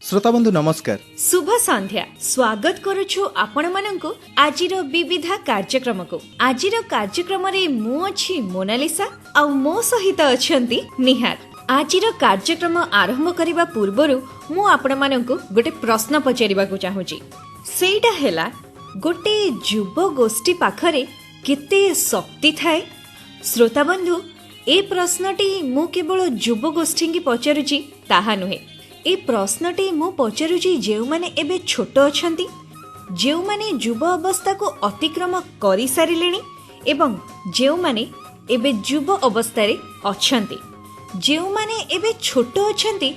श्रोताबंधु नमस्कार, शुभ संध्या। स्वागत करुछु आपण मानंकु आजिर विविधा कार्यक्रम को। आजिर कार्यक्रम रे मु अछि मोनालिसा आ मो सहित अछंती निहार। आजिर कार्यक्रम आरंभ करिबा पूर्वरु मु आपण मानंकु गोटे प्रश्न पचारिबा को चाहूची। सेइटा हेला गोटे युव गोष्ठी पाखरे केते शक्ति थाए। श्रोता बंधु, ए प्रश्नटी मु केवल युव गोष्ठी की पचारुची ताहा नुहे। ए प्रश्नटी मु पचारुची जेउ माने एबे छोट अछंती, जेउ माने युव अवस्था को अतिक्रम करि सारिलेनी एवं जेउ माने एबे युव अवस्था रे अछंती। जेउ माने एबे छोट अछंती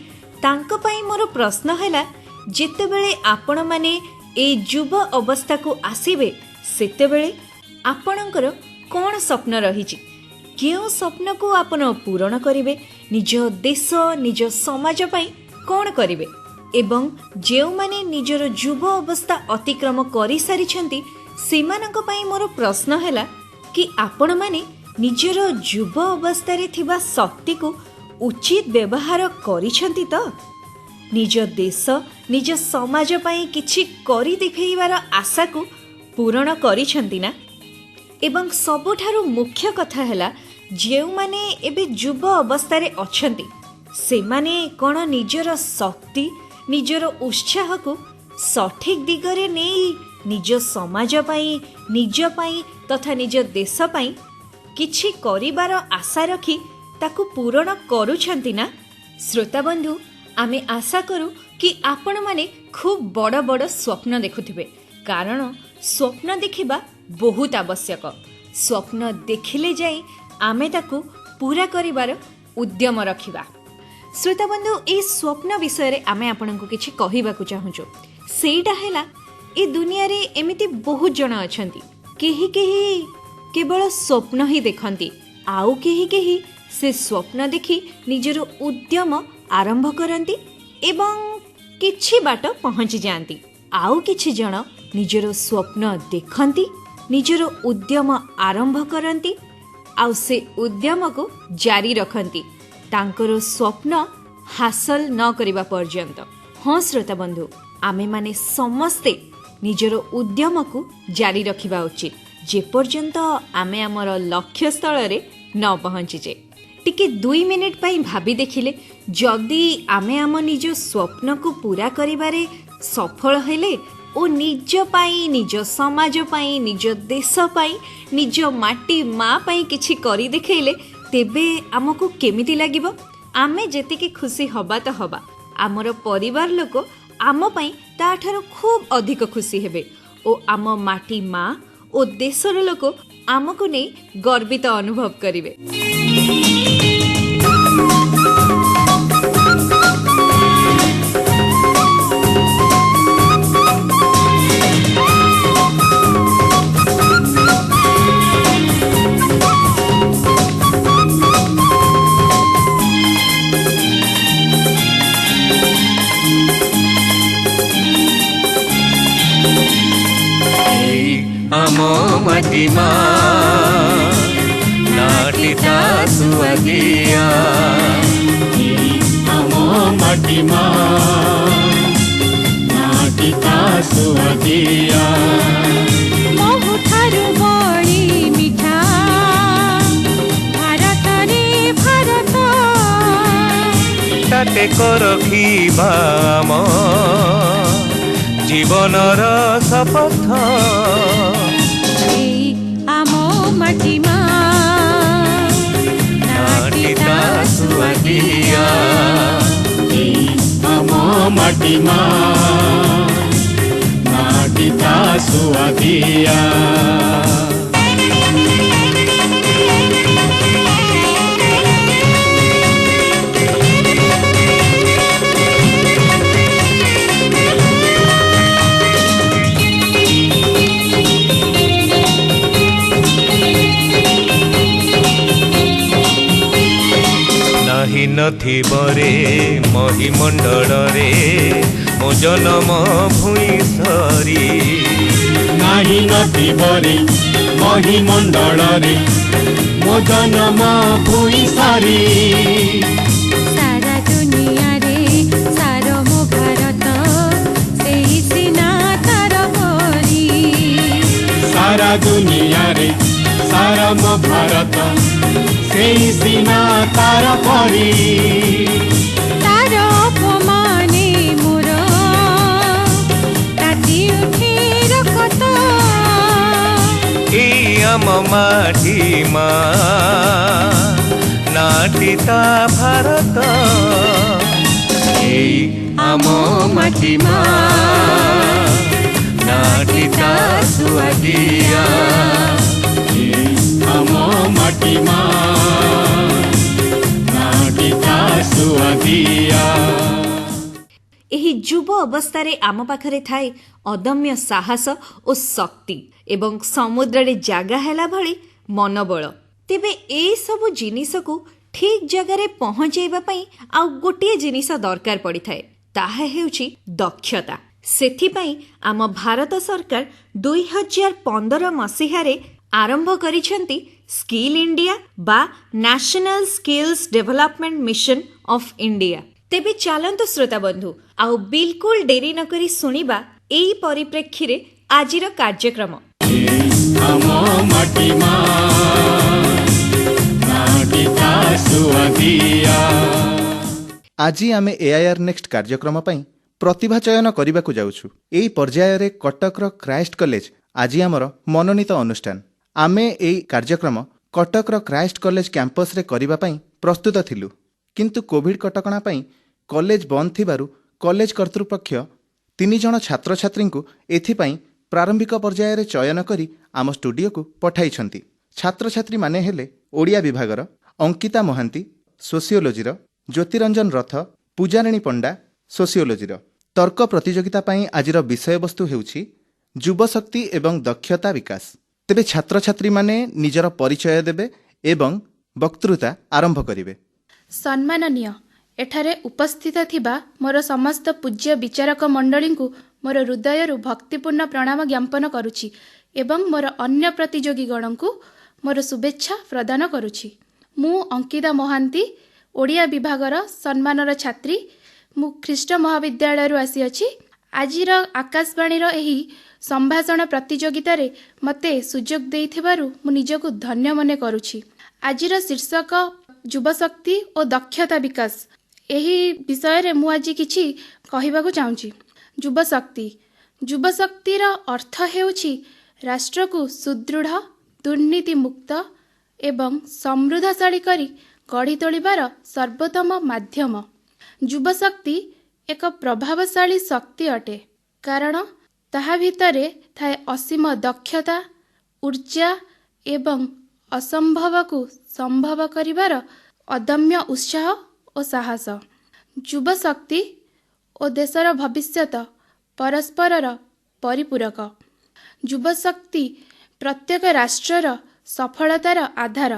तांको पई मोर प्रश्न हैला, जेतेबेले आपण माने ए युव अवस्था को आसीबे सेतेबेले आपणकर कोन स्वप्न रहिछि, केउ स्वप्न को आपण पूर्ण करिवे, निज देश निज समाज पई कौन करिवे एवं जेउ माने निजर युव अवस्था अतिक्रम करि सारिछंती सेमानक पई मोर प्रश्न हैला कि आपण माने निजर युव अवस्था रे थिबा शक्ति को उचित व्यवहार करिछंती त निज देश निज समाज पई किछि करि दिखैबार आशा को पूर्ण करिछंती ना। एवं सबुठारु मुख्य कथा हैला, जेउ माने एबे युव अवस्था रे अछंती सेमाने कौन निजर शक्ति निजर उत्साह को सठिक दिगरे नहीं निज समाज पाई निज पाई तथा निज देश पाई किछि करिबार आशा रखी ताकु पूर्ण करूछंती ना। श्रोता बंधु, आमे आशा करू कि आपण माने खूब बड़ बड़ स्वप्न देखुथिबे, कारण स्वप्न देखिबा बहुत आवश्यक। स्वप्न देखिले जाई आमे ताकु पूरा करिबार उद्यम रखिबा। श्रोता बंधु, ए स्वप्न विषय रे आमे आपनकु किछि कहिबाकु चाहूछु। सेइटा हैला, ए दुनिया रे एमिति बहुत जण अछंती, केही केही केवल स्वप्न ही देखंती, आउ केही केही से स्वप्न देखि निजर उद्यम आरंभ करंती एवं किछि बाट पहुंची जांती। आउ किछि जण निजर स्वप्न देखंती, निजर उद्यम आरंभ करंती, आउ से उद्यम को जारी रखंती तांकर स्वप्न हासिल न करिबा पर्यंत। हाँ श्रोता बंधु, आमे माने समस्ते निजर उद्यम को जारी रखिबा उचित, जे पर्यंत आमे हमर लक्ष्य स्थल रे न पहुंचीजे। टिके 2 मिनिट पई भाबी देखिले, जदि आमे आम निज स्वप्न को पूरा करिबारे सफल हेले ओ निज पाई निज समाज पाई निज देश पाई निज माटी माँ पाई किछि करि देखैले, तेबे आमको केमिति लागिबो? आमे जेतिके खुशी हबा तो हबा, आमर परिवार लोक आम पाई ताठारो खूब अधिक खुशी हेबे ओ आम माटी माँ ओ देशर लोक आमको नै गर्वित अनुभव करिवे। आमो माटी माँ नाटिता सुअदिया, आमो माटी माँ नाटिता सुअदिया, महु थारु बड़ी मिठा भारत रे भारत, ताते को रखिबा आम जीवनर शपथ, आमो माटी माँ नाटिता सुअदिया, आमो माटी माँ नाटिता सुअदिया। ନଥିବରେ ମହିମଣ୍ଡଳରେ ମୋ ଜନମ ଭୂଇଁ ସରି ନାହିଁ ନଥିବରେ ମହିମଣ୍ଡଳରେ ମୋ ଜନମ ଭୂଇଁ ସାରି ସାରା ଦୁନିଆରେ ସାର ମୋ ଭାରତ ସେଇ ସିନା ତାର ପରି ସାରା ଦୁନିଆରେ ସାରା ମୋ ଭାରତ ସେଇ ସିନା ତାର ପରି ତାର ଅପମାନେ ମୋର ତାତି ଉଠେ ରକତ ଏଇ ଆମ ମାଟି ମା ନାଟିତା ଭାରତ ଏଇ ଆମ ମାଟି ମା ନାଟିତା ସୁଆଦିଆ ଆମ ମାଟି ମା ନାଟିତା ସୁଆଦିଆ। ଏହି ଯୁବ ଅବସ୍ଥାରେ ଆମ ପାଖରେ ଥାଏ ଅଦମ୍ୟ ସାହସ ଓ ଶକ୍ତି ଏବଂ ସମୁଦ୍ରରେ ଜାଗା ହେଲା ଭଳି ମନୋବଳ। ତେବେ ଏସବୁ ଜିନିଷକୁ ଠିକ୍ ଜାଗାରେ ପହଞ୍ଚାଇବା ପାଇଁ ଆଉ ଗୋଟିଏ ଜିନିଷ ଦରକାର ପଡ଼ିଥାଏ, ତାହା ହେଉଛି ଦକ୍ଷତା। ସେଥିପାଇଁ ଆମ ଭାରତ ସରକାର 2015 ମସିହାରେ ଆରମ୍ଭ କରିଛନ୍ତି ସ୍କିଲ୍ ଇଣ୍ଡିଆ ବା national skills development mission of India. ତେବେ ଚାଲନ୍ତୁ ଶ୍ରୋତାବନ୍ଧୁ, ଆଉ ବିଲକୁଲ ଡେରି ନକରି ଶୁଣିବା ଏହି ପରିପ୍ରେକ୍ଷୀରେ ଆଜିର କାର୍ଯ୍ୟକ୍ରମ। ଆମ ମାଟି ମା ନାଟିତା ସୁଆଦିଆ। ଆଜି ଆମେ ଏଆଇଆର୍ ନେକ୍ସଟ କାର୍ଯ୍ୟକ୍ରମ ପାଇଁ ପ୍ରତିଭା ଚୟନ କରିବାକୁ ଯାଉଛୁ। ଏହି ପର୍ଯ୍ୟାୟରେ କଟକର କ୍ରାଇଷ୍ଟ କଲେଜ ଆଜି ଆମର ମନୋନୀତ ଅନୁଷ୍ଠାନ। ଆମେ ଏହି କାର୍ଯ୍ୟକ୍ରମ କଟକର କ୍ରାଇଷ୍ଟ କଲେଜ କ୍ୟାମ୍ପସରେ କରିବା ପାଇଁ ପ୍ରସ୍ତୁତ ଥିଲୁ, କିନ୍ତୁ କୋଭିଡ୍ କଟକଣା ପାଇଁ କଲେଜ ବନ୍ଦ ଥିବାରୁ କଲେଜ କର୍ତ୍ତୃପକ୍ଷ 3 ଜଣ ଛାତ୍ରଛାତ୍ରୀଙ୍କୁ ଏଥିପାଇଁ ପ୍ରାରମ୍ଭିକ ପର୍ଯ୍ୟାୟରେ ଚୟନ କରି ଆମ ଷ୍ଟୁଡିଓକୁ ପଠାଇଛନ୍ତି। ଛାତ୍ରଛାତ୍ରୀମାନେ ହେଲେ ଓଡ଼ିଆ ବିଭାଗର ଅଙ୍କିତା ମହାନ୍ତି, ସୋସିଓଲୋଜିର ଜ୍ୟୋତିରଞ୍ଜନ ରଥ, ପୂଜାରିଣୀ ପଣ୍ଡା, ସୋସିଓଲୋଜିର। ତର୍କ ପ୍ରତିଯୋଗିତା ପାଇଁ ଆଜିର ବିଷୟବସ୍ତୁ ହେଉଛି ଯୁବଶକ୍ତି ଏବଂ ଦକ୍ଷତା ବିକାଶ। ତେବେ ଛାତ୍ରଛାତ୍ରୀମାନେ ନିଜର ପରିଚୟ ଦେବେ ଏବଂ ବକ୍ତୃତା ଆରମ୍ଭ କରିବେ। ସମ୍ମାନନୀୟ, ଏଠାରେ ଉପସ୍ଥିତ ଥିବା ମୋର ସମସ୍ତ ପୂଜ୍ୟ ବିଚାରକ ମଣ୍ଡଳୀଙ୍କୁ ମୋର ହୃଦୟରୁ ଭକ୍ତିପୂର୍ଣ୍ଣ ପ୍ରଣାମ ଜ୍ଞାପନ କରୁଛି ଏବଂ ମୋର ଅନ୍ୟ ପ୍ରତିଯୋଗୀଗଣଙ୍କୁ ମୋର ଶୁଭେଚ୍ଛା ପ୍ରଦାନ କରୁଛି। ମୁଁ ଅଙ୍କିତା ମହାନ୍ତି, ଓଡ଼ିଆ ବିଭାଗର ସମ୍ମାନର ଛାତ୍ରୀ। ମୁଁ ଖ୍ରୀଷ୍ଟ ମହାବିଦ୍ୟାଳୟରୁ ଆସିଅଛି। ଆଜିର ଆକାଶବାଣୀର ଏହି ସମ୍ଭାଷଣ ପ୍ରତିଯୋଗିତାରେ ମୋତେ ସୁଯୋଗ ଦେଇଥିବାରୁ ମୁଁ ନିଜକୁ ଧନ୍ୟ ମନେ କରୁଛି। ଆଜିର ଶୀର୍ଷକ ଯୁବଶକ୍ତି ଓ ଦକ୍ଷତା ବିକାଶ। ଏହି ବିଷୟରେ ମୁଁ ଆଜି କିଛି କହିବାକୁ ଚାହୁଁଛି। ଯୁବଶକ୍ତିର ଅର୍ଥ ହେଉଛି ରାଷ୍ଟ୍ରକୁ ସୁଦୃଢ଼, ଦୁର୍ନୀତିମୁକ୍ତ ଏବଂ ସମୃଦ୍ଧଶାଳୀ କରି ଗଢ଼ି ତୋଳିବାର ସର୍ବୋତ୍ତମ ମାଧ୍ୟମ। ଯୁବଶକ୍ତି ଏକ ପ୍ରଭାବଶାଳୀ ଶକ୍ତି ଅଟେ, କାରଣ ତାହା ଭିତରେ ଥାଏ ଅସୀମ ଦକ୍ଷତା, ଉର୍ଜା ଏବଂ ଅସମ୍ଭବକୁ ସମ୍ଭବ କରିବାର ଅଦମ୍ୟ ଉତ୍ସାହ ଓ ସାହସ। ଯୁବଶକ୍ତି ଓ ଦେଶର ଭବିଷ୍ୟତ ପରସ୍ପରର ପରିପୂରକ। ଯୁବଶକ୍ତି ପ୍ରତ୍ୟେକ ରାଷ୍ଟ୍ରର ସଫଳତାର ଆଧାର।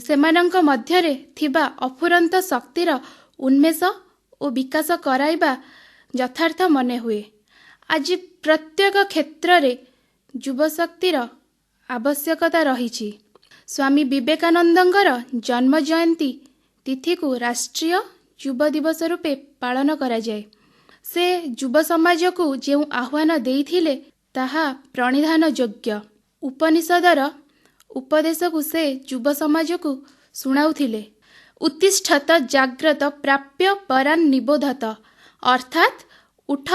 ସେମାନଙ୍କ ମଧ୍ୟରେ ଥିବା ଅଫୁରନ୍ତ ଶକ୍ତିର ଉନ୍ମେଷ ଓ ବିକାଶ କରାଇବା ଯଥାର୍ଥ ମନେ ହୁଏ। ଆଜି ପ୍ରତ୍ୟେକ କ୍ଷେତ୍ରରେ ଯୁବଶକ୍ତିର ଆବଶ୍ୟକତା ରହିଛି। ସ୍ୱାମୀ ବିବେକାନନ୍ଦଙ୍କର ଜନ୍ମ ଜୟନ୍ତୀ ତିଥିକୁ ରାଷ୍ଟ୍ରୀୟ ଯୁବ ଦିବସ ରୂପେ ପାଳନ କରାଯାଏ। ସେ ଯୁବ ସମାଜକୁ ଯେଉଁ ଆହ୍ୱାନ ଦେଇଥିଲେ ତାହା ପ୍ରଣିଧାନ ଯୋଗ୍ୟ। ଉପନିଷଦର ଉପଦେଶକୁ ସେ ଯୁବ ସମାଜକୁ ଶୁଣାଉଥିଲେ। ଉତ୍ତିଷ୍ଠତ ଜାଗ୍ରତ ପ୍ରାପ୍ୟ ପରାନ୍ ନିବୋଧତ, ଅର୍ଥାତ୍ ଉଠ,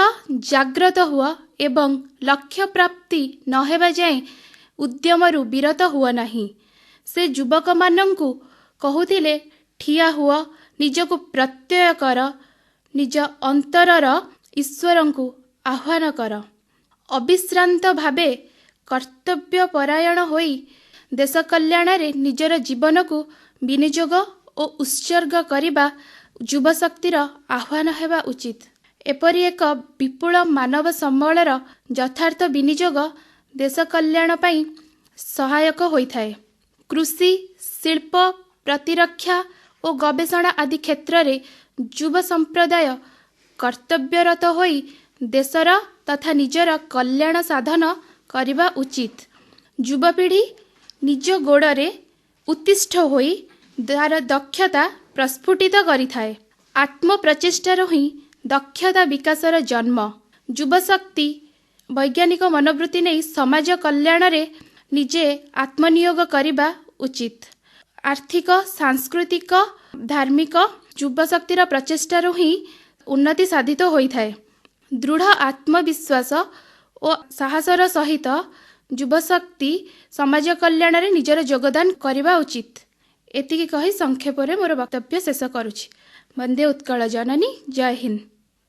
ଜାଗ୍ରତ ହୁଅ ଏବଂ ଲକ୍ଷ୍ୟ ପ୍ରାପ୍ତି ନ ହେବା ଯାଏଁ ଉଦ୍ୟମରୁ ବିରତ ହୁଅ ନାହିଁ। ସେ ଯୁବକମାନଙ୍କୁ କହୁଥିଲେ, ଠିଆ ହୁଅ, ନିଜକୁ ପ୍ରତ୍ୟୟ କର, ନିଜ ଅନ୍ତରର ଈଶ୍ୱରଙ୍କୁ ଆହ୍ୱାନ କର। ଅବିଶ୍ରାନ୍ତ ଭାବେ କର୍ତ୍ତବ୍ୟପରାୟଣ ହୋଇ ଦେଶ କଲ୍ୟାଣରେ ନିଜର ଜୀବନକୁ ବିନିଯୋଗ ଓ ଉତ୍ସର୍ଗ କରିବା ଯୁବଶକ୍ତିର ଆହ୍ୱାନ ହେବା ଉଚିତ। ଏପରି ଏକ ବିପୁଳ ମାନବ ସମ୍ବଳର ଯଥାର୍ଥ ବିନିଯୋଗ ଦେଶ କଲ୍ୟାଣ ପାଇଁ ସହାୟକ ହୋଇଥାଏ। କୃଷି, ଶିଳ୍ପ, ପ୍ରତିରକ୍ଷା ଓ ଗବେଷଣା ଆଦି କ୍ଷେତ୍ରରେ ଯୁବ ସମ୍ପ୍ରଦାୟ କର୍ତ୍ତବ୍ୟରତ ହୋଇ ଦେଶର ତଥା ନିଜର କଲ୍ୟାଣ ସାଧନ କରିବା ଉଚିତ। ଯୁବପିଢ଼ି ନିଜ ଗୋଡ଼ରେ ଉତ୍ତିଷ୍ଠ ହୋଇ ତାର ଦକ୍ଷତା ପ୍ରସ୍ଫୁଟିତ କରିଥାଏ। ଆତ୍ମପ୍ରଚେଷ୍ଟାରୁ ହିଁ ଦକ୍ଷତା ବିକାଶର ଜନ୍ମ। ଯୁବଶକ୍ତି ବୈଜ୍ଞାନିକ ମନୋବୃତ୍ତି ନେଇ ସମାଜ କଲ୍ୟାଣରେ ନିଜେ ଆତ୍ମନିಯೋଗ କରିବା ଉଚିତ। ଆର୍ଥିକ, ସାଂସ୍କୃତିକ, ଧାର୍ମିକ ଯୁବଶକ୍ତିର ପ୍ରଚେଷ୍ଟାରୁ ହିଁ ଉନ୍ନତି ସାଧିତ ହୋଇଥାଏ। ଦୃଢ଼ ଆତ୍ମବିଶ୍ୱାସ ଓ ସାହସର ସହିତ ଯୁବଶକ୍ତି ସମାଜ କଲ୍ୟାଣରେ ନିଜର ଯୋଗଦାନ କରିବା ଉଚିତ। ଏତିକି କହି ସଂକ୍ଷେପରେ ମୋର ବକ୍ତବ୍ୟ ଶେଷ କରୁଛି। ବନ୍ଦେ ଉତ୍କଳ ଜନନୀ, ଜୟ ହିନ୍ଦ।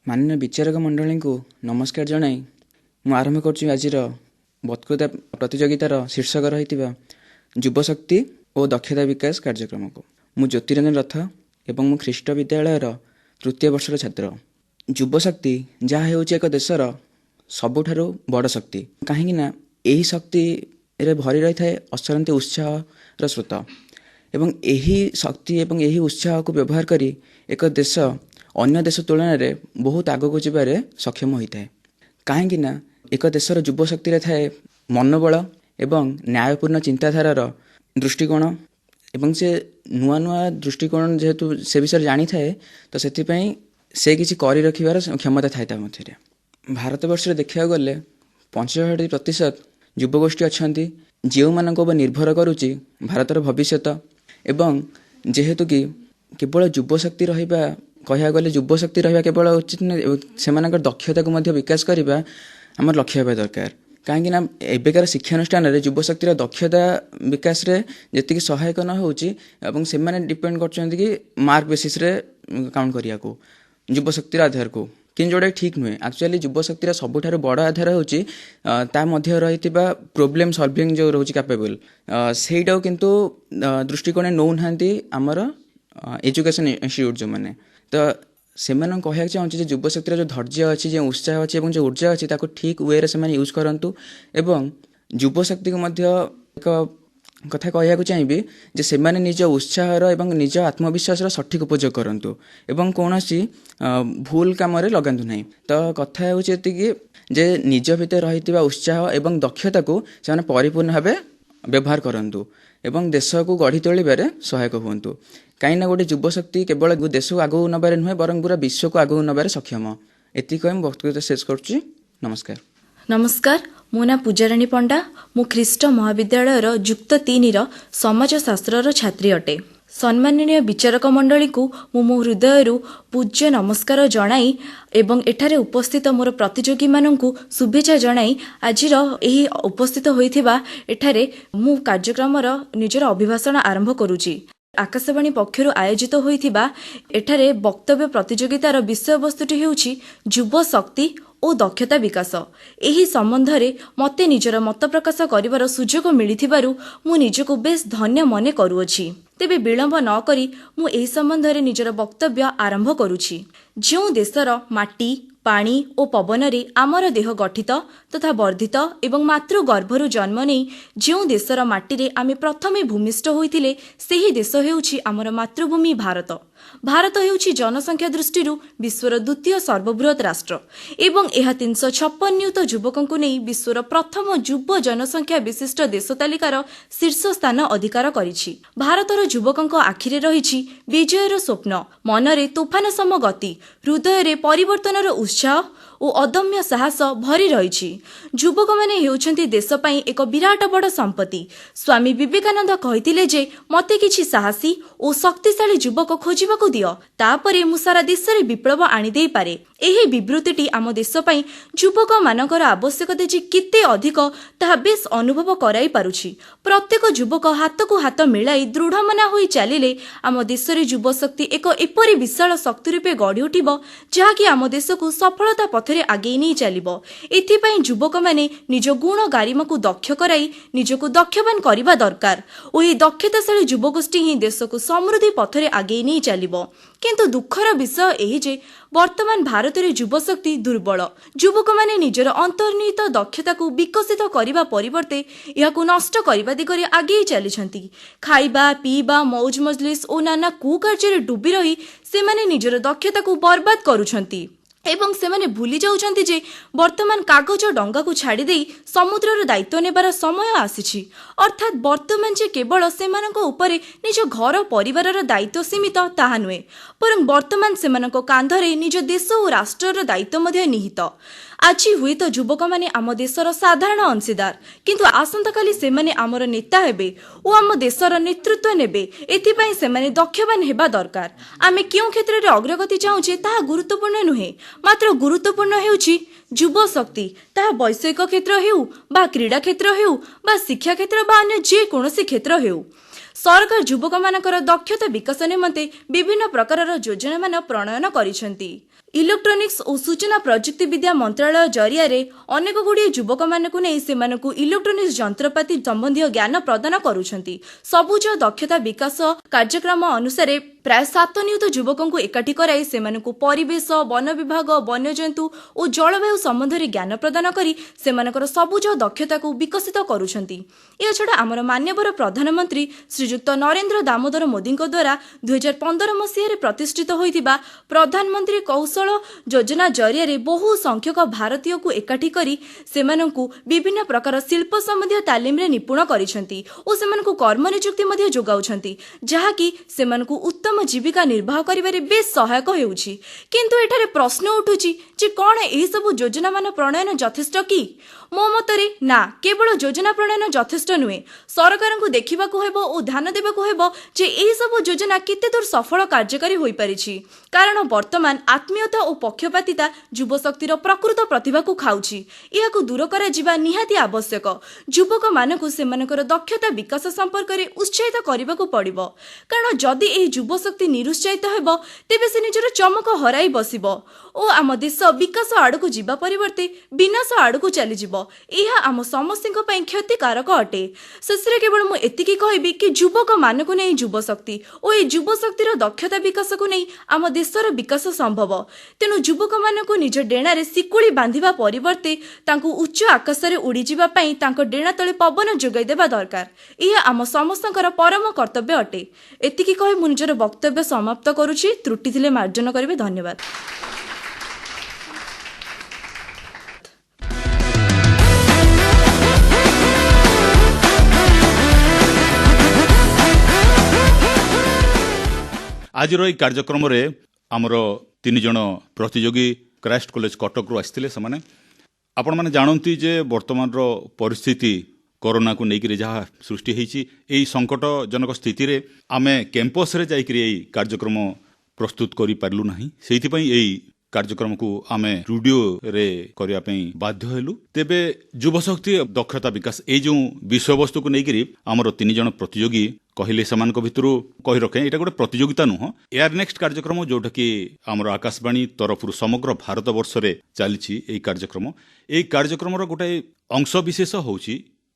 ମାନ୍ୟ ବିଚାରକ ମଣ୍ଡଳୀଙ୍କୁ ନମସ୍କାର ଜଣାଇ ମୁଁ ଆରମ୍ଭ କରୁଛି ଆଜିର ବକ୍ତୃତା ପ୍ରତିଯୋଗିତାର ଶୀର୍ଷକ ରହିଥିବା ଯୁବଶକ୍ତି ଓ ଦକ୍ଷତା ବିକାଶ କାର୍ଯ୍ୟକ୍ରମକୁ। ମୁଁ ଜ୍ୟୋତିରଞ୍ଜନ ରଥ ଏବଂ ମୁଁ ଖ୍ରୀଷ୍ଟ ବିଦ୍ୟାଳୟର ତୃତୀୟ ବର୍ଷର ଛାତ୍ର। ଯୁବଶକ୍ତି ଯାହା ହେଉଛି ଏକ ଦେଶର ସବୁଠାରୁ ବଡ଼ ଶକ୍ତି, କାହିଁକିନା ଏହି ଶକ୍ତିରେ ଭରି ରହିଥାଏ ଅସରନ୍ତି ଉତ୍ସାହର ସ୍ରୋତ ଏବଂ ଏହି ଶକ୍ତି ଏବଂ ଏହି ଉତ୍ସାହକୁ ବ୍ୟବହାର କରି ଏକ ଦେଶ ଅନ୍ୟ ଦେଶ ତୁଳନାରେ ବହୁତ ଆଗକୁ ଯିବାରେ ସକ୍ଷମ ହୋଇଥାଏ। କାହିଁକିନା ଏକ ଦେଶର ଯୁବଶକ୍ତିରେ ଥାଏ ମନୋବଳ ଏବଂ ନ୍ୟାୟପୂର୍ଣ୍ଣ ଚିନ୍ତାଧାରାର ଦୃଷ୍ଟିକୋଣ ଏବଂ ସେ ନୂଆ ନୂଆ ଦୃଷ୍ଟିକୋଣ ଯେହେତୁ ସେ ବିଷୟରେ ଜାଣିଥାଏ, ତ ସେଥିପାଇଁ ସେ କିଛି କରି ରଖିବାର କ୍ଷମତା ଥାଏ ତା ମଧ୍ୟରେ। ଭାରତବର୍ଷରେ ଦେଖିବାକୁ ଗଲେ 65% ଯୁବଗୋଷ୍ଠୀ ଅଛନ୍ତି ଯେଉଁମାନଙ୍କ ଉପରେ ନିର୍ଭର କରୁଛି ଭାରତର ଭବିଷ୍ୟତ। ଏବଂ ଯେହେତୁ କି କେବଳ ଯୁବଶକ୍ତି ରହିବା, କହିବାକୁ ଗଲେ ଯୁବଶକ୍ତି ରହିବା କେବଳ ଉଚିତ ନୁହେଁ, ସେମାନଙ୍କର ଦକ୍ଷତାକୁ ମଧ୍ୟ ବିକାଶ କରିବା ଆମର ଲକ୍ଷ୍ୟ ହେବା ଦରକାର। କାହିଁକିନା ଏବେକାର ଶିକ୍ଷାନୁଷ୍ଠାନରେ ଯୁବଶକ୍ତିର ଦକ୍ଷତା ବିକାଶରେ ଯେତିକି ସହାୟକ ନ ହେଉଛି ଏବଂ ସେମାନେ ଡିପେଣ୍ଡ କରୁଛନ୍ତି କି ମାର୍କ ବେସିସ୍ରେ କାଉଣ୍ଟ କରିବାକୁ ଯୁବଶକ୍ତିର ଆଧାରକୁ, କିନ୍ତୁ ଯେଉଁଟା ଠିକ୍ ନୁହେଁ। ଆକ୍ଚୁଆଲି ଯୁବଶକ୍ତିର ସବୁଠାରୁ ବଡ଼ ଆଧାର ହେଉଛି ତା ମଧ୍ୟରେ ରହିଥିବା ପ୍ରୋବ୍ଲେମ୍ ସଲଭିଂ ଯେଉଁ ରହୁଛି କ୍ୟାପେବୁଲ୍, ସେଇଟାକୁ କିନ୍ତୁ ଦୃଷ୍ଟିକୋଣ ନେଉନାହାନ୍ତି ଆମର ଏଜୁକେସନ୍ ଇନଷ୍ଟିଚ୍ୟୁଟ୍ ଯେଉଁମାନେ। ତ ସେମାନଙ୍କୁ କହିବାକୁ ଚାହୁଁଛି ଯେ ଯୁବଶକ୍ତିର ଯେଉଁ ଧୈର୍ଯ୍ୟ ଅଛି, ଯେଉଁ ଉତ୍ସାହ ଅଛି ଏବଂ ଯେଉଁ ଉର୍ଜା ଅଛି ତାକୁ ଠିକ୍ ୱେରେ ସେମାନେ ୟୁଜ୍ କରନ୍ତୁ। ଏବଂ ଯୁବଶକ୍ତିକୁ ମଧ୍ୟ ଏକ କଥା କହିବାକୁ ଚାହିଁବି ଯେ ସେମାନେ ନିଜ ଉତ୍ସାହର ଏବଂ ନିଜ ଆତ୍ମବିଶ୍ୱାସର ସଠିକ୍ ଉପଯୋଗ କରନ୍ତୁ ଏବଂ କୌଣସି ଭୁଲ କାମରେ ଲଗାନ୍ତୁ ନାହିଁ। ତ କଥା ହେଉଛି ଏତିକି ଯେ ନିଜ ଭିତରେ ରହିଥିବା ଉତ୍ସାହ ଏବଂ ଦକ୍ଷତାକୁ ସେମାନେ ପରିପୂର୍ଣ୍ଣ ଭାବେ ବ୍ୟବହାର କରନ୍ତୁ ଏବଂ ଦେଶକୁ ଗଢ଼ି ତୋଳିବାରେ ସହାୟକ ହୁଅନ୍ତୁ। କାହିଁକିନା ଗୋଟେ ଯୁବଶକ୍ତି କେବଳ ଦେଶକୁ ଆଗକୁ ନେବାରେ ନୁହେଁ, ବରଂ ପୁରା ବିଶ୍ୱକୁ ଆଗକୁ ନେବାରେ ସକ୍ଷମ। ଏତିକି କହି ମୁଁ ବକ୍ତୃତା ଶେଷ କରୁଛି। ନମସ୍କାର। ନମସ୍କାର, ମୋ ନାଁ ପୂଜାରାଣୀ ପଣ୍ଡା। ମୁଁ ଖ୍ରୀଷ୍ଟ ମହାବିଦ୍ୟାଳୟର ଯୁକ୍ତ 3ର ସମାଜଶାସ୍ତ୍ରର ଛାତ୍ରୀ ଅଟେ। ସମ୍ମାନନୀୟ ବିଚାରକ ମଣ୍ଡଳୀକୁ ମୁଁ ମୋ ହୃଦୟରୁ ପୂଜ୍ୟ ନମସ୍କାର ଜଣାଇ ଏବଂ ଏଠାରେ ଉପସ୍ଥିତ ମୋର ପ୍ରତିଯୋଗୀମାନଙ୍କୁ ଶୁଭେଚ୍ଛା ଜଣାଇ ଆଜିର ଏହି ଉପସ୍ଥିତ ହୋଇଥିବା ଏଠାରେ ମୁଁ କାର୍ଯ୍ୟକ୍ରମର ନିଜର ଅଭିଭାଷଣ ଆରମ୍ଭ କରୁଛି। ଆକାଶବାଣୀ ପକ୍ଷରୁ ଆୟୋଜିତ ହୋଇଥିବା ଏଠାରେ ବକ୍ତବ୍ୟ ପ୍ରତିଯୋଗିତାର ବିଷୟବସ୍ତୁଟି ହେଉଛି ଯୁବ ଶକ୍ତି ଓ ଦକ୍ଷତା ବିକାଶ। ଏହି ସମ୍ବନ୍ଧରେ ମୋତେ ନିଜର ମତ ପ୍ରକାଶ କରିବାର ସୁଯୋଗ ମିଳିଥିବାରୁ ମୁଁ ନିଜକୁ ବେଶ୍ ଧନ୍ୟ ମନେ କରୁଅଛି। ତେବେ ବିଳମ୍ବ ନ କରି ମୁଁ ଏହି ସମ୍ବନ୍ଧରେ ନିଜର ବକ୍ତବ୍ୟ ଆରମ୍ଭ କରୁଛି। ଯେଉଁ ଦେଶର ମାଟି, ପାଣି ଓ ପବନରେ ଆମର ଦେହ ଗଠିତ ତଥା ବର୍ଦ୍ଧିତ ଏବଂ ମାତୃ ଗର୍ଭରୁ ଜନ୍ମ ନେଇ ଯେଉଁ ଦେଶର ମାଟିରେ ଆମେ ପ୍ରଥମେ ଭୂମିଷ୍ଠ ହୋଇଥିଲେ, ସେହି ଦେଶ ହେଉଛି ଆମର ମାତୃଭୂମି ଭାରତ। ଭାରତ ହେଉଛି ଜନସଂଖ୍ୟା ଦୃଷ୍ଟିରୁ ବିଶ୍ୱର ଦ୍ୱିତୀୟ ସର୍ବବୃହତ୍ ରାଷ୍ଟ୍ର ଏବଂ ଏହା 356 ନିୟୁତ ଯୁବକଙ୍କୁ ନେଇ ବିଶ୍ୱର ପ୍ରଥମ ଯୁବ ଜନସଂଖ୍ୟା ବିଶିଷ୍ଟ ଦେଶ ତାଲିକାର ଶୀର୍ଷ ସ୍ଥାନ ଅଧିକାର କରିଛି। ଭାରତର ଯୁବକଙ୍କ ଆଖିରେ ରହିଛି ବିଜୟର ସ୍ୱପ୍ନ, ମନରେ ତୋଫାନ ସମ ଗତି, ହୃଦୟରେ ପରିବର୍ତ୍ତନର ଉତ୍ସାହ ଓ ଅଦମ୍ୟ ସାହସ ଭରି ରହିଛି। ଯୁବକମାନେ ହେଉଛନ୍ତି ଦେଶ ପାଇଁ ଏକ ବିରାଟ ବଡ଼ ସମ୍ପତ୍ତି। ସ୍ୱାମୀ ବିବେକାନନ୍ଦ କହିଥିଲେ ଯେ ମୋତେ କିଛି ସାହସୀ ଓ ଶକ୍ତିଶାଳୀ ଯୁବକ ଖୋଜିବାକୁ ଦିଅ, ତାପରେ ମୁଁ ସାରା ଦେଶରେ ବିପ୍ଳବ ଆଣିଦେଇପାରେ। ଏହି ବିବୃତ୍ତିଟି ଆମ ଦେଶ ପାଇଁ ଯୁବକମାନଙ୍କର ଆବଶ୍ୟକତା ଯେ କେତେ ଅଧିକ ତାହା ବେଶ୍ ଅନୁଭବ କରାଇ ପାରୁଛି। ପ୍ରତ୍ୟେକ ଯୁବକ ହାତକୁ ହାତ ମିଳାଇ ଦୃଢ଼ମନା ହୋଇ ଚାଲିଲେ ଆମ ଦେଶରେ ଯୁବଶକ୍ତି ଏକ ଏପରି ବିଶାଳ ଶକ୍ତି ରୂପେ ଗଢ଼ି ଉଠିବ, ଯାହାକି ଆମ ଦେଶକୁ ସଫଳତା ପଥରେ ପଥରେ ଆଗେଇ ନେଇ ଚାଲିବ। ଏଥିପାଇଁ ଯୁବକମାନେ ନିଜ ଗୁଣ ଗାରିମାକୁ ଦକ୍ଷ କରାଇ ନିଜକୁ ଦକ୍ଷବାନ କରିବା ଦରକାର ଓ ଏହି ଦକ୍ଷତାଶାଳୀ ଯୁବଗୋଷ୍ଠୀ ହିଁ ଦେଶକୁ ସମୃଦ୍ଧି ପଥରେ ଆଗେଇ ନେଇ ଚାଲିବ। କିନ୍ତୁ ଦୁଃଖର ବିଷୟ ଏହି ଯେ ବର୍ତ୍ତମାନ ଭାରତରେ ଯୁବଶକ୍ତି ଦୁର୍ବଳ। ଯୁବକମାନେ ନିଜର ଅନ୍ତର୍ନିହିତ ଦକ୍ଷତାକୁ ବିକଶିତ କରିବା ପରିବର୍ତ୍ତେ ଏହାକୁ ନଷ୍ଟ କରିବା ଦିଗରେ ଆଗେଇ ଚାଲିଛନ୍ତି। ଖାଇବା ପିଇବା ମୌଜ ମଜଲିସ୍ ଓ ନାନା କୁକାର୍ଯ୍ୟରେ ଡୁବି ରହି ସେମାନେ ନିଜର ଦକ୍ଷତାକୁ ବର୍ବାଦ କରୁଛନ୍ତି ଏବଂ ସେମାନେ ଭୁଲି ଯାଉଛନ୍ତି ଯେ ବର୍ତ୍ତମାନ କାଗଜ ଡଙ୍ଗାକୁ ଛାଡ଼ିଦେଇ ସମୁଦ୍ରର ଦାୟିତ୍ୱ ନେବାର ସମୟ ଆସିଛି। ଅର୍ଥାତ୍ ବର୍ତ୍ତମାନ ଯେ କେବଳ ସେମାନଙ୍କ ଉପରେ ନିଜ ଘର ପରିବାରର ଦାୟିତ୍ୱ ସୀମିତ ତାହା ନୁହେଁ, ବରଂ ବର୍ତ୍ତମାନ ସେମାନଙ୍କ କାନ୍ଧରେ ନିଜ ଦେଶ ଓ ରାଷ୍ଟ୍ରର ଦାୟିତ୍ୱ ମଧ୍ୟ ନିହିତ। ଆଜି ହୁଏତ ଯୁବକମାନେ ଆମ ଦେଶର ସାଧାରଣ ଅଂଶୀଦାର, କିନ୍ତୁ ଆସନ୍ତାକାଲି ସେମାନେ ଆମର ନେତା ହେବେ ଓ ଆମ ଦେଶର ନେତୃତ୍ୱ ନେବେ। ଏଥିପାଇଁ ସେମାନେ ଦକ୍ଷବାନ ହେବା ଦରକାର। ଆମେ କେଉଁ କ୍ଷେତ୍ରରେ ଅଗ୍ରଗତି ଚାହୁଁଛେ ତାହା ଗୁରୁତ୍ୱପୂର୍ଣ୍ଣ ନୁହେଁ, ମାତ୍ର ଗୁରୁତ୍ୱପୂର୍ଣ୍ଣ ହେଉଛି ଯୁବଶକ୍ତି। ତାହା ବୈଷୟିକ କ୍ଷେତ୍ର ହେଉ ବା କ୍ରୀଡ଼ା କ୍ଷେତ୍ର ହେଉ ବା ଶିକ୍ଷା କ୍ଷେତ୍ର ବା ଅନ୍ୟ ଯେକୌଣସି କ୍ଷେତ୍ର ହେଉ। ସରକାର ଯୁବକମାନଙ୍କର ଦକ୍ଷତା ବିକାଶ ନିମନ୍ତେ ବିଭିନ୍ନ ପ୍ରକାରର ଯୋଜନାମାନ ପ୍ରଣୟନ କରିଛନ୍ତି। ଇଲେକ୍ଟ୍ରୋନିକ୍ସ ଓ ସୂଚନା ପ୍ରଯୁକ୍ତି ବିଦ୍ୟା ମନ୍ତ୍ରାଳୟ ଜରିଆରେ ଅନେକ ଗୁଡ଼ିଏ ଯୁବକମାନଙ୍କୁ ନେଇ ସେମାନଙ୍କୁ ଇଲେକ୍ଟ୍ରୋନିକ୍ସ ଯନ୍ତ୍ରପାତି ସମ୍ବନ୍ଧୀୟ ଜ୍ଞାନ ପ୍ରଦାନ କରୁଛନ୍ତି। ସବୁଜ ଦକ୍ଷତା ବିକାଶ କାର୍ଯ୍ୟକ୍ରମ ଅନୁସାରେ ପ୍ରାୟ 7 ନିୟୁତ ଯୁବକଙ୍କୁ ଏକାଠି କରାଇ ସେମାନଙ୍କୁ ପରିବେଶ, ବନ ବିଭାଗ, ବନ୍ୟଜନ୍ତୁ ଓ ଜଳବାୟୁ ସମ୍ବନ୍ଧରେ ଜ୍ଞାନ ପ୍ରଦାନ କରି ସେମାନଙ୍କର ସବୁଜ ଦକ୍ଷତାକୁ ବିକଶିତ କରୁଛନ୍ତି। ଏହାଛଡ଼ା ଆମର ମାନ୍ୟବର ପ୍ରଧାନମନ୍ତ୍ରୀ ଶ୍ରୀଯୁକ୍ତ ନରେନ୍ଦ୍ର ଦାମୋଦର ମୋଦିଙ୍କ ଦ୍ୱାରା 2015 ମସିହାରେ ପ୍ରତିଷ୍ଠିତ ହୋଇଥିବା ପ୍ରଧାନମନ୍ତ୍ରୀ କୌଶଳ ଯୋଜନା ଜରିଆରେ ବହୁ ସଂଖ୍ୟକ ଭାରତୀୟଙ୍କୁ ଏକାଠି କରି ସେମାନଙ୍କୁ ବିଭିନ୍ନ ପ୍ରକାର ଶିଳ୍ପ ସମ୍ବନ୍ଧୀୟ ତାଲିମରେ ନିପୁଣ କରିଛନ୍ତି ଓ ସେମାନଙ୍କୁ କର୍ମ ନିଯୁକ୍ତି ମଧ୍ୟ ଯୋଗାଉଛନ୍ତି, ଯାହାକି ସେମାନଙ୍କୁ ଉତ୍ତମ ଜୀବିକା ନିର୍ବାହ କରିବାରେ ବେଶ୍ ସହାୟକ ହେଉଛି। କିନ୍ତୁ ଏଠାରେ ପ୍ରଶ୍ନ ଉଠୁଛି ଯେ କ'ଣ ଏହିସବୁ ଯୋଜନାମାନ ପ୍ରଣୟନ ଯଥେଷ୍ଟ କି? ମୋ ମତରେ ନା, କେବଳ ଯୋଜନା ପ୍ରଣୟନ ଯଥେଷ୍ଟ ନୁହେଁ। ସରକାରଙ୍କୁ ଦେଖିବାକୁ ହେବ ଓ ଧ୍ୟାନ ଦେବାକୁ ହେବ ଯେ ଏହିସବୁ ଯୋଜନା କେତେ ଦୂର ସଫଳ କାର୍ଯ୍ୟକାରୀ ହୋଇପାରିଛି। କାରଣ ବର୍ତ୍ତମାନ ଆତ୍ମୀୟତା ଓ ପକ୍ଷପାତିତା ଯୁବଶକ୍ତିର ପ୍ରକୃତ ପ୍ରତିଭାକୁ ଖାଉଛି। ଏହାକୁ ଦୂର କରାଯିବା ନିହାତି ଆବଶ୍ୟକ। ଯୁବକମାନଙ୍କୁ ସେମାନଙ୍କର ଦକ୍ଷତା ବିକାଶ ସମ୍ପର୍କରେ ଉତ୍ସାହିତ କରିବାକୁ ପଡ଼ିବ। କାରଣ ଯଦି ଏହି ଯୁବଶକ୍ତି ନିରୁତ୍ସାହିତ ହେବ ତେବେ ସେ ନିଜର ଚମକ ହରାଇ ବସିବ ଓ ଆମ ଦେଶ ବିକାଶ ଆଡ଼କୁ ଯିବା ପରିବର୍ତ୍ତେ ବିନାଶ ଆଡ଼କୁ ଚାଲିଯିବ। ଏହା ଆମ ସମସ୍ତଙ୍କ ପାଇଁ କ୍ଷତିକାରକ ଅଟେ। ଶେଷରେ କେବଳ ମୁଁ ଏତିକି କହିବି କି ଯୁବକମାନଙ୍କୁ ନେଇ ଯୁବଶକ୍ତି ଓ ଏହି ଯୁବଶକ୍ତିର ଦକ୍ଷତା ବିକାଶକୁ ନେଇ ଆମ ଦେଶର ବିକାଶ ସମ୍ଭବ। ତେଣୁ ଯୁବକମାନଙ୍କୁ ନିଜ ଡେଣାରେ ଶିକୁଳି ବାନ୍ଧିବା ପରିବର୍ତ୍ତେ ତାଙ୍କୁ ଉଚ୍ଚ ଆକାଶରେ ଉଡ଼ିଯିବା ପାଇଁ ତାଙ୍କ ଡେଣା ତଳେ ପବନ ଯୋଗାଇ ଦେବା ଦରକାର। ଏହା ଆମ ସମସ୍ତଙ୍କର ପରମ କର୍ତ୍ତବ୍ୟ ଅଟେ। ଏତିକି କହି ମୁଁ ନିଜର ବକ୍ତବ୍ୟ ସମାପ୍ତ କରୁଛି। ତ୍ରୁଟି ଥିଲେ ମାର୍ଜନ କରିବେ। ଧନ୍ୟବାଦ। ଆଜିର ଏହି କାର୍ଯ୍ୟକ୍ରମରେ ଆମର 3 ଜଣ ପ୍ରତିଯୋଗୀ କ୍ରାଇଷ୍ଟ କଲେଜ କଟକରୁ ଆସିଥିଲେ। ସେମାନେ ଆପଣମାନେ ଜାଣନ୍ତି ଯେ ବର୍ତ୍ତମାନର ପରିସ୍ଥିତି କରୋନାକୁ ନେଇକରି ଯାହା ସୃଷ୍ଟି ହୋଇଛି, ଏହି ସଙ୍କଟଜନକ ସ୍ଥିତିରେ ଆମେ କ୍ୟାମ୍ପସରେ ଯାଇକରି ଏହି କାର୍ଯ୍ୟକ୍ରମ ପ୍ରସ୍ତୁତ କରିପାରିଲୁ ନାହିଁ। ସେଇଥିପାଇଁ ଏହି କାର୍ଯ୍ୟକ୍ରମକୁ ଆମେ ଷ୍ଟୁଡିଓରେ କରିବା ପାଇଁ ବାଧ୍ୟ ହେଲୁ। ତେବେ ଯୁବଶକ୍ତି ଦକ୍ଷତା ବିକାଶ ଏଇ ଯେଉଁ ବିଷୟବସ୍ତୁକୁ ନେଇକରି ଆମର 3 ଜଣ ପ୍ରତିଯୋଗୀ କହିଲେ, ସେମାନଙ୍କ ଭିତରୁ କହି ରଖେ ଏଇଟା ଗୋଟେ ପ୍ରତିଯୋଗିତା ନୁହଁ, ଏୟାର ନେକ୍ସଟ କାର୍ଯ୍ୟକ୍ରମ ଯୋଉଟାକି ଆମର ଆକାଶବାଣୀ ତରଫରୁ ସମଗ୍ର ଭାରତ ବର୍ଷରେ ଚାଲିଛି। ଏହି କାର୍ଯ୍ୟକ୍ରମ ଏହି କାର୍ଯ୍ୟକ୍ରମର ଗୋଟେ ଅଂଶ ବିଶେଷ ହେଉଛି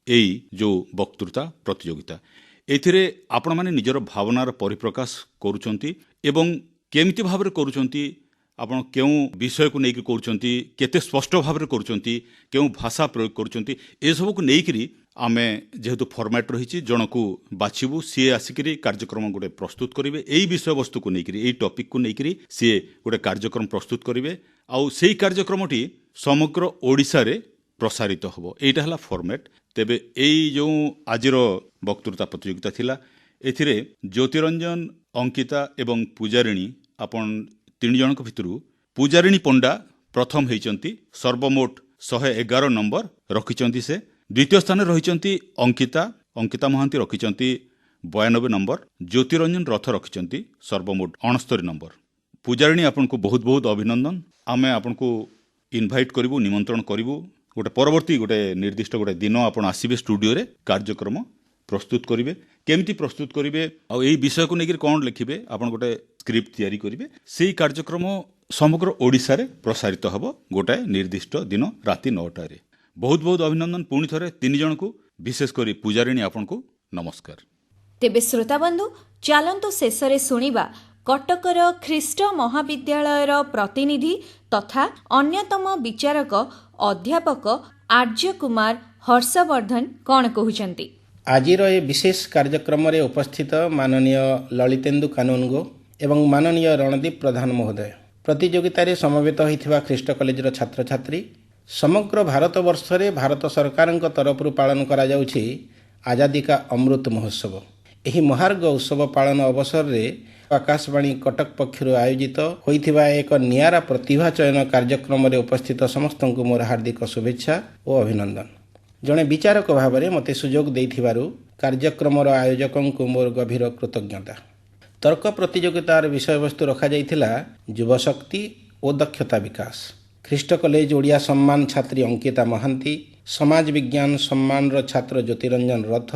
ଏଇ ଯେଉଁ ବକ୍ତୃତା ପ୍ରତିଯୋଗିତା। ଏଥିରେ ଆପଣମାନେ ନିଜର ଭାବନାର ପରିପ୍ରକାଶ କରୁଛନ୍ତି ଏବଂ କେମିତି ଭାବରେ କରୁଛନ୍ତି, ଆପଣ କେଉଁ ବିଷୟକୁ ନେଇକି କରୁଛନ୍ତି, କେତେ ସ୍ପଷ୍ଟ ଭାବରେ କରୁଛନ୍ତି, କେଉଁ ଭାଷା ପ୍ରୟୋଗ କରୁଛନ୍ତି, ଏସବୁକୁ ନେଇକରି ଆମେ ଯେହେତୁ ଫର୍ମାଟ୍ ରହିଛି ଜଣକୁ ବାଛିବୁ, ସିଏ ଆସିକରି କାର୍ଯ୍ୟକ୍ରମ ଗୋଟେ ପ୍ରସ୍ତୁତ କରିବେ। ଏଇ ବିଷୟବସ୍ତୁକୁ ନେଇକରି ଏଇ ଟପିକକୁ ନେଇକରି ସିଏ ଗୋଟେ କାର୍ଯ୍ୟକ୍ରମ ପ୍ରସ୍ତୁତ କରିବେ ଆଉ ସେଇ କାର୍ଯ୍ୟକ୍ରମଟି ସମଗ୍ର ଓଡ଼ିଶାରେ ପ୍ରସାରିତ ହେବ। ଏଇଟା ହେଲା ଫର୍ମାଟ୍। ତେବେ ଏଇ ଯେଉଁ ଆଜିର ବକ୍ତୃତା ପ୍ରତିଯୋଗିତା ଥିଲା, ଏଥିରେ ଜ୍ୟୋତିରଞ୍ଜନ, ଅଙ୍କିତା ଏବଂ ପୂଜାରିଣୀ, ଆପଣ 3 ଜଣଙ୍କ ଭିତରୁ ପୂଜାରିଣୀ ପଣ୍ଡା ପ୍ରଥମ ହୋଇଛନ୍ତି, ସର୍ବମୋଟ 111 ନମ୍ବର ରଖିଛନ୍ତି ସେ। ଦ୍ୱିତୀୟ ସ୍ଥାନରେ ରହିଛନ୍ତି ଅଙ୍କିତା ମହାନ୍ତି, ରଖିଛନ୍ତି 92 ନମ୍ବର। ଜ୍ୟୋତିରଞ୍ଜନ ରଥ ରଖିଛନ୍ତି ସର୍ବମୋଟ 69 ନମ୍ବର। ପୂଜାରିଣୀ ଆପଣଙ୍କୁ ବହୁତ ବହୁତ ଅଭିନନ୍ଦନ। ଆମେ ଆପଣଙ୍କୁ ଇନଭାଇଟ୍ କରିବୁ, ନିମନ୍ତ୍ରଣ କରିବୁ। ଗୋଟେ ପରବର୍ତ୍ତୀ ଗୋଟେ ନିର୍ଦ୍ଦିଷ୍ଟ ଗୋଟେ ଦିନ ଆପଣ ଆସିବେ ଷ୍ଟୁଡିଓରେ, କାର୍ଯ୍ୟକ୍ରମ ପ୍ରସ୍ତୁତ କରିବେ। କେମିତି ପ୍ରସ୍ତୁତ କରିବେ ଆଉ ଏଇ ବିଷୟକୁ ନେଇକରି କ'ଣ ଲେଖିବେ, ଆପଣ ଗୋଟେ ସ୍କ୍ରିପ୍ଟ ତିଆରି କରିବେ। ସେଇ କାର୍ଯ୍ୟକ୍ରମ ସମଗ୍ର ଓଡ଼ିଶାରେ ପ୍ରସାରିତ ହେବ ଗୋଟାଏ ନିର୍ଦ୍ଦିଷ୍ଟ ଦିନ ରାତି 9ଟାରେ। ବହୁତ ବହୁତ ଅଭିନନ୍ଦନ ପୁଣି ଥରେ 3 ଜଣଙ୍କୁ, ବିଶେଷ କରି ପୂଜାରିଣୀ ଆପଣଙ୍କୁ ନମସ୍କାର। ତେବେ ଶ୍ରୋତାବନ୍ଧୁ, ଚାଲନ୍ତୁ ଶେଷରେ ଶୁଣିବା କଟକର ଖ୍ରୀଷ୍ଟ ମହାବିଦ୍ୟାଳୟର ପ୍ରତିନିଧି ତଥା ଅନ୍ୟତମ ବିଚାରକ ଅଧ୍ୟାପକ ଆର୍ଯ୍ୟ କୁମାର ହର୍ଷବର୍ଦ୍ଧନ କ'ଣ କହୁଛନ୍ତି। ଆଜିର ଏ ବିଶେଷ କାର୍ଯ୍ୟକ୍ରମରେ ଉପସ୍ଥିତ ମାନନୀୟ ଲଳିତେନ୍ଦୁ କାନୁନଗୋ ଏବଂ ମାନନୀୟ ରଣଦୀପ ପ୍ରଧାନ ମହୋଦୟ, ପ୍ରତିଯୋଗିତାରେ ସମବେତ ହୋଇଥିବା ଖ୍ରୀଷ୍ଟ କଲେଜର ଛାତ୍ରଛାତ୍ରୀ, ସମଗ୍ର ଭାରତବର୍ଷରେ ଭାରତ ସରକାରଙ୍କ ତରଫରୁ ପାଳନ କରାଯାଉଛି ଆଜାଦୀ କା ଅମୃତ ମହୋତ୍ସବ। ଏହି ମହାର୍ଘ ଉତ୍ସବ ପାଳନ ଅବସରରେ ଆକାଶବାଣୀ କଟକ ପକ୍ଷରୁ ଆୟୋଜିତ ହୋଇଥିବା ଏକ ନିଆରା ପ୍ରତିଭା ଚୟନ କାର୍ଯ୍ୟକ୍ରମରେ ଉପସ୍ଥିତ ସମସ୍ତଙ୍କୁ ମୋର ହାର୍ଦ୍ଦିକ ଶୁଭେଚ୍ଛା ଓ ଅଭିନନ୍ଦନ। ଜଣେ ବିଚାରକ ଭାବରେ ମୋତେ ସୁଯୋଗ ଦେଇଥିବାରୁ କାର୍ଯ୍ୟକ୍ରମର ଆୟୋଜକଙ୍କୁ ମୋର ଗଭୀର କୃତଜ୍ଞତା। ତର୍କ ପ୍ରତିଯୋଗିତାର ବିଷୟବସ୍ତୁ ରଖାଯାଇଥିଲା ଯୁବଶକ୍ତି ଓ ଦକ୍ଷତା ବିକାଶ। ଖ୍ରୀଷ୍ଟ କଲେଜ ଓଡ଼ିଆ ସମ୍ମାନ ଛାତ୍ରୀ ଅଙ୍କିତା ମହାନ୍ତି, ସମାଜ ବିଜ୍ଞାନ ସମ୍ମାନର ଛାତ୍ର ଜ୍ୟୋତିରଞ୍ଜନ ରଥ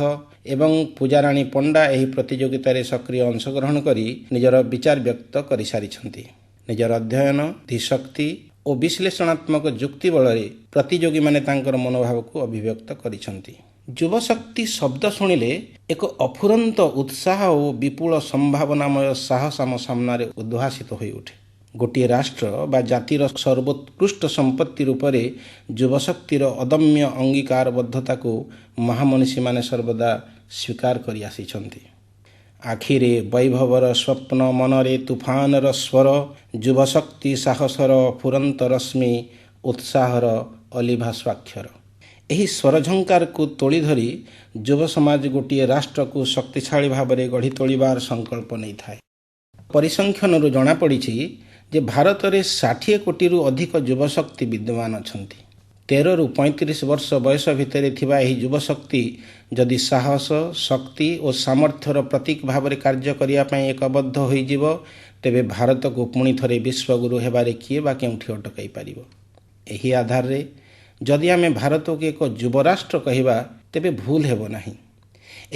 ଏବଂ ପୂଜାରାଣୀ ପଣ୍ଡା ଏହି ପ୍ରତିଯୋଗିତାରେ ସକ୍ରିୟ ଅଂଶଗ୍ରହଣ କରି ନିଜର ବିଚାର ବ୍ୟକ୍ତ କରିସାରିଛନ୍ତି। ନିଜର ଅଧ୍ୟୟନ, ଧୀଶକ୍ତି ଓ ବିଶ୍ଳେଷଣାତ୍ମକ ଯୁକ୍ତି ବଳରେ ପ୍ରତିଯୋଗୀମାନେ ତାଙ୍କର ମନୋଭାବକୁ ଅଭିବ୍ୟକ୍ତ କରିଛନ୍ତି। ଯୁବଶକ୍ତି ଶବ୍ଦ ଶୁଣିଲେ ଏକ ଅଫୁରନ୍ତ ଉତ୍ସାହ ଓ ବିପୁଳ ସମ୍ଭାବନାମୟ ସାହସ ଆମ ସାମ୍ନାରେ ଉଦ୍ଭାସିତ ହୋଇଉଠେ। ଗୋଟିଏ ରାଷ୍ଟ୍ର ବା ଜାତିର ସର୍ବୋତ୍କୃଷ୍ଟ ସମ୍ପତ୍ତି ରୂପରେ ଯୁବଶକ୍ତିର ଅଦମ୍ୟ ଅଙ୍ଗୀକାରବଦ୍ଧତାକୁ ମହାମନୀଷୀମାନେ ସର୍ବଦା ସ୍ୱୀକାର କରି ଆସିଛନ୍ତି। ଆଖିରେ ବୈଭବର ସ୍ୱପ୍ନ, ମନରେ ତୁଫାନର ସ୍ୱର, ଯୁବଶକ୍ତି ସାହସର ଅଫୁରନ୍ତ ରଶ୍ମି, ଉତ୍ସାହର ଅଲିଭା ସ୍ୱାକ୍ଷର। ଏହି ସ୍ୱରଝଙ୍କାରକୁ ତୋଳି ଧରି ଯୁବ ସମାଜ ଗୋଟିଏ ରାଷ୍ଟ୍ରକୁ ଶକ୍ତିଶାଳୀ ଭାବରେ ଗଢ଼ି ତୋଳିବାର ସଂକଳ୍ପ ନେଇଥାଏ। ପରିସଂଖ୍ୟାନରୁ ଜଣାପଡ଼ିଛି ଯେ ଭାରତରେ 60 କୋଟିରୁ ଅଧିକ ଯୁବଶକ୍ତି ବିଦ୍ୟମାନ ଅଛନ୍ତି। 13ରୁ 35 ବର୍ଷ ବୟସ ଭିତରେ ଥିବା ଏହି ଯୁବଶକ୍ତି ଯଦି ସାହସ, ଶକ୍ତି ଓ ସାମର୍ଥ୍ୟର ପ୍ରତୀକ ଭାବରେ କାର୍ଯ୍ୟ କରିବା ପାଇଁ ଏକବଦ୍ଧ ହୋଇଯିବ, ତେବେ ଭାରତକୁ ପୁଣି ଥରେ ବିଶ୍ୱଗୁରୁ ହେବାରେ କିଏ ବା କେଉଁଠି ଅଟକାଇ ପାରିବ। ଏହି ଆଧାରରେ ଯଦି ଆମେ ଭାରତକୁ ଏକ ଯୁବରାଷ୍ଟ୍ର କହିବା, ତେବେ ଭୁଲ ହେବ ନାହିଁ।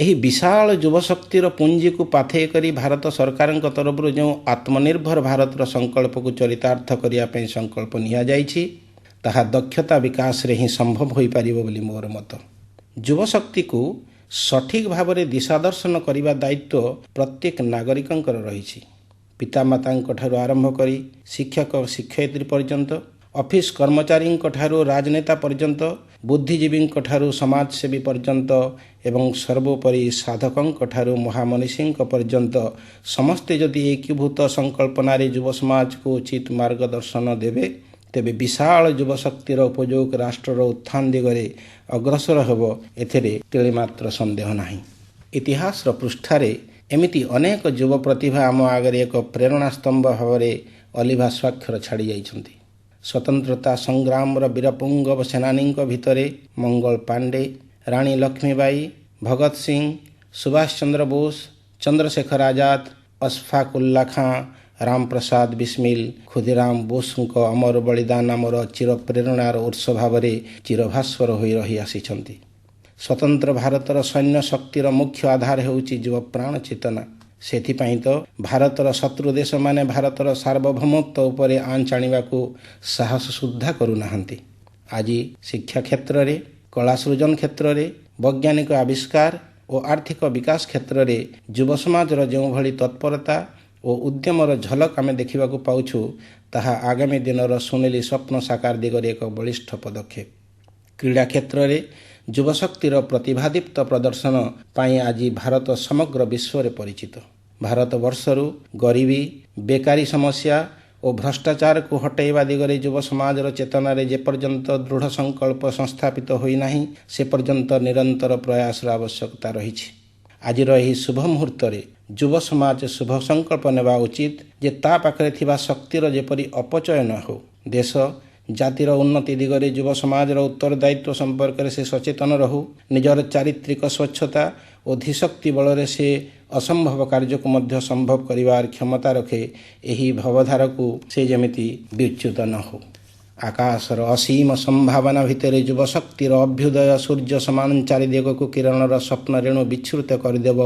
ଏହି ବିଶାଳ ଯୁବଶକ୍ତିର ପୁଞ୍ଜିକୁ ପାଥେୟ କରି ଭାରତ ସରକାରଙ୍କ ତରଫରୁ ଯେଉଁ ଆତ୍ମନିର୍ଭର ଭାରତର ସଂକଳ୍ପକୁ ଚରିତାର୍ଥ କରିବା ପାଇଁ ସଂକଳ୍ପ ନିଆଯାଇଛି, ତାହା ଦକ୍ଷତା ବିକାଶରେ ହିଁ ସମ୍ଭବ ହୋଇପାରିବ ବୋଲି ମୋର ମତ। ଯୁବଶକ୍ତିକୁ ସଠିକ୍ ଭାବରେ ଦିଶାଦର୍ଶନ କରିବା ଦାୟିତ୍ୱ ପ୍ରତ୍ୟେକ ନାଗରିକଙ୍କର ରହିଛି। ପିତାମାତାଙ୍କ ଠାରୁ ଆରମ୍ଭ କରି ଶିକ୍ଷକ ଶିକ୍ଷୟିତ୍ରୀ ପର୍ଯ୍ୟନ୍ତ, ଅଫିସ କର୍ମଚାରୀଙ୍କ ଠାରୁ ରାଜନେତା ପର୍ଯ୍ୟନ୍ତ, ବୁଦ୍ଧିଜୀବୀଙ୍କ ଠାରୁ ସମାଜସେବୀ ପର୍ଯ୍ୟନ୍ତ ଏବଂ ସର୍ବୋପରି ସାଧକଙ୍କ ଠାରୁ ମହାମନୀଷୀଙ୍କ ପର୍ଯ୍ୟନ୍ତ ସମସ୍ତେ ଯଦି ଏକୀଭୂତ ସଂକଳ୍ପନାରେ ଯୁବ ସମାଜକୁ ଉଚିତ ମାର୍ଗଦର୍ଶନ ଦେବେ, ତେବେ ବିଶାଳ ଯୁବଶକ୍ତିର ଉପଯୋଗ ରାଷ୍ଟ୍ରର ଉତ୍ଥାନ ଦିଗରେ ଅଗ୍ରସର ହେବ, ଏଥିରେ ତିଳେମାତ୍ର ସନ୍ଦେହ ନାହିଁ। ଇତିହାସର ପୃଷ୍ଠାରେ ଏମିତି ଅନେକ ଯୁବ ପ୍ରତିଭା ଆମ ଆଗରେ ଏକ ପ୍ରେରଣା ସ୍ତମ୍ଭ ଭାବରେ ଅଲିଭା ସ୍ୱାକ୍ଷର ଛାଡ଼ି ଯାଇଛନ୍ତି। ସ୍ୱତନ୍ତ୍ରତା ସଂଗ୍ରାମର ବୀରପୁଙ୍ଗବ ସେନାନୀଙ୍କ ଭିତରେ ମଙ୍ଗଳ ପାଣ୍ଡେ, ରାଣୀ ଲକ୍ଷ୍ମୀବାଇ, ଭଗତ ସିଂ, ସୁଭାଷ ଚନ୍ଦ୍ର ବୋଷ, ଚନ୍ଦ୍ରଶେଖର ଆଜାଦ, ଅଶଫାକ ଉଲ୍ଲା ଖାଁ, ରାମପ୍ରସାଦ ବିସ୍ମିଲ, ଖୁଦିରାମ ବୋଷଙ୍କ ଅମର ବଳିଦାନ ଆମର ଚିର ପ୍ରେରଣାର ଉତ୍ସ ଭାବରେ ଚିରଭାସ୍ୱର ହୋଇ ରହି ଆସିଛନ୍ତି। ସ୍ୱତନ୍ତ୍ର ଭାରତର ସୈନ୍ୟ ଶକ୍ତିର ମୁଖ୍ୟ ଆଧାର ହେଉଛି ଯୁବ ପ୍ରାଣ ଚେତନା। ସେଥିପାଇଁ ତ ଭାରତର ଶତ୍ରୁ ଦେଶମାନେ ଭାରତର ସାର୍ବଭୌମତ୍ୱ ଉପରେ ଆଞ୍ଚ ଆଣିବାକୁ ସାହସ ସୁଦ୍ଧା କରୁନାହାନ୍ତି। ଆଜି ଶିକ୍ଷା କ୍ଷେତ୍ରରେ, କଳା ସୃଜନ କ୍ଷେତ୍ରରେ, ବୈଜ୍ଞାନିକ ଆବିଷ୍କାର ଓ ଆର୍ଥିକ ବିକାଶ କ୍ଷେତ୍ରରେ ଯୁବ ସମାଜର ଯେଉଁଭଳି ତତ୍ପରତା ଓ ଉଦ୍ୟମର ଝଲକ ଆମେ ଦେଖିବାକୁ ପାଉଛୁ, ତାହା ଆଗାମୀ ଦିନର ସୁନେଲି ସ୍ୱପ୍ନ ସାକାର ଦିଗରେ ଏକ ବଳିଷ୍ଠ ପଦକ୍ଷେପ। କ୍ରୀଡ଼ା କ୍ଷେତ୍ରରେ ଯୁବଶକ୍ତିର ପ୍ରତିଭାଦୀପ୍ତ ପ୍ରଦର୍ଶନ ପାଇଁ ଆଜି ଭାରତ ସମଗ୍ର ବିଶ୍ୱରେ ପରିଚିତ। ଭାରତବର୍ଷରୁ ଗରିବୀ, ବେକାରୀ ସମସ୍ୟା ଓ ଭ୍ରଷ୍ଟାଚାରକୁ ହଟାଇବା ଦିଗରେ ଯୁବ ସମାଜର ଚେତନାରେ ଯେପର୍ଯ୍ୟନ୍ତ ଦୃଢ଼ ସଂକଳ୍ପ ସଂସ୍ଥାପିତ ହୋଇନାହିଁ, ସେ ପର୍ଯ୍ୟନ୍ତ ନିରନ୍ତର ପ୍ରୟାସର ଆବଶ୍ୟକତା ରହିଛି। ଆଜିର ଏହି ଶୁଭ ମୁହୂର୍ତ୍ତରେ ଯୁବ ସମାଜ ଶୁଭ ସଂକଳ୍ପ ନେବା ଉଚିତ ଯେ ତା ପାଖରେ ଥିବା ଶକ୍ତିର ଯେପରି ଅପଚୟ ନ ହେଉ। ଦେଶ ଜାତିର ଉନ୍ନତି ଦିଗରେ ଯୁବ ସମାଜର ଉତ୍ତରଦାୟିତ୍ୱ ସମ୍ପର୍କରେ ସେ ସଚେତନ ରହୁ। ନିଜର ଚାରିତ୍ରିକ ସ୍ୱଚ୍ଛତା ଓ ଧୀଶକ୍ତି ବଳରେ ସେ ଅସମ୍ଭବ କାର୍ଯ୍ୟକୁ ମଧ୍ୟ ସମ୍ଭବ କରିବାର କ୍ଷମତା ରଖେ। ଏହି ଭାବଧାରାକୁ ସେ ଯେମିତି ବିଚ୍ୟୁତ ନ ହେଉ। ଆକାଶର ଅସୀମ ସମ୍ଭାବନା ଭିତରେ ଯୁବଶକ୍ତିର ଅଭ୍ୟୁଦୟ ସୂର୍ଯ୍ୟ ସମାନ ଚାରିଦିଗକୁ କିରଣର ସ୍ୱପ୍ନ ରେଣୁ ବିଚ୍ଛୁରିତ କରିଦେବ।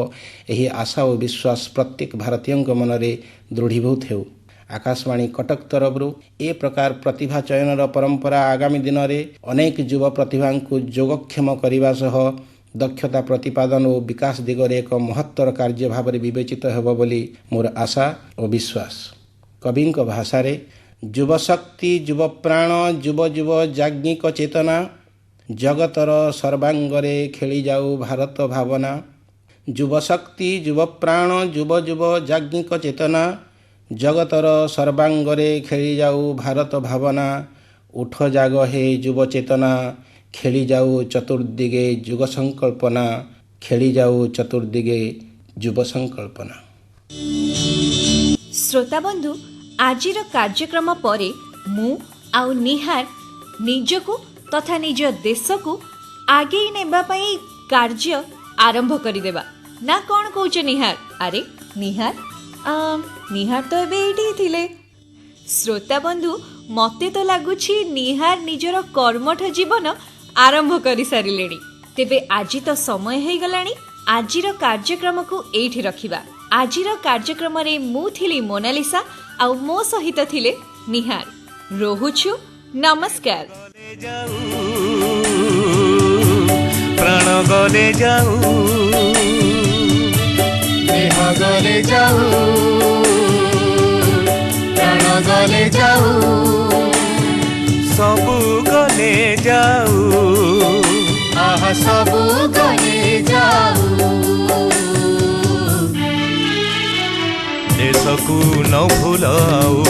ଏହି ଆଶା ଓ ବିଶ୍ୱାସ ପ୍ରତ୍ୟେକ ଭାରତୀୟଙ୍କ ମନରେ ଦୃଢ଼ୀଭୂତ ହେଉ। आकाशवाणी कटक तरफ ए प्रकार प्रतिभा चयनर परंपरा आगामी दिन में अनेक युवा प्रतिभा को योगक्षम करने सह दक्षता प्रतिपादन और विकास दिगरे एक महत्तर कार्य भाव में विवेचित होब बोली मोर आशा और विश्वास। कवि भाषा युव शक्ति युव प्राण युव युव जाज्ञिक चेतना जगतर सर्वांगरे खेली जाऊ भारत भावना। युव शक्ति युव प्राण युव युव जाज्ञिक चेतना जगतर सर्वांगरे खेली जाऊ भारत भावना। उठ जाग हे युव चेतना खेली जाऊ चतुर्दिगे युग संकल्पना। खेली जाऊ चतुर्दिगे युव संकल्पना। श्रोता बंधु आजिर कार्यक्रम परे मु आउ निहार निजको तथा निज देशको आगे नेबा पई कार्य आरंभ करिदेबा ना कौन कौच निहार? अरे निहार निहार तो एबे एठी थिले। श्रोता बंधु मते तो लागुछि निहार निजर कर्मठ जीवन आरंभ करि सारिलेणी। तेबे आजि तो समय हेई गलाणी आजिर कार्यक्रम को एठी रखिबा। आजिर कार्यक्रम रे मु थिली मोनालिसा आउ मो सहित थिले निहार। रोहुछु नमस्कार। प्राण गले जाऊ देह गले जाऊ प्राण गले जाऊ सबु गले जाऊ आह सबु गले जाऊ देशकू न भूलाऊ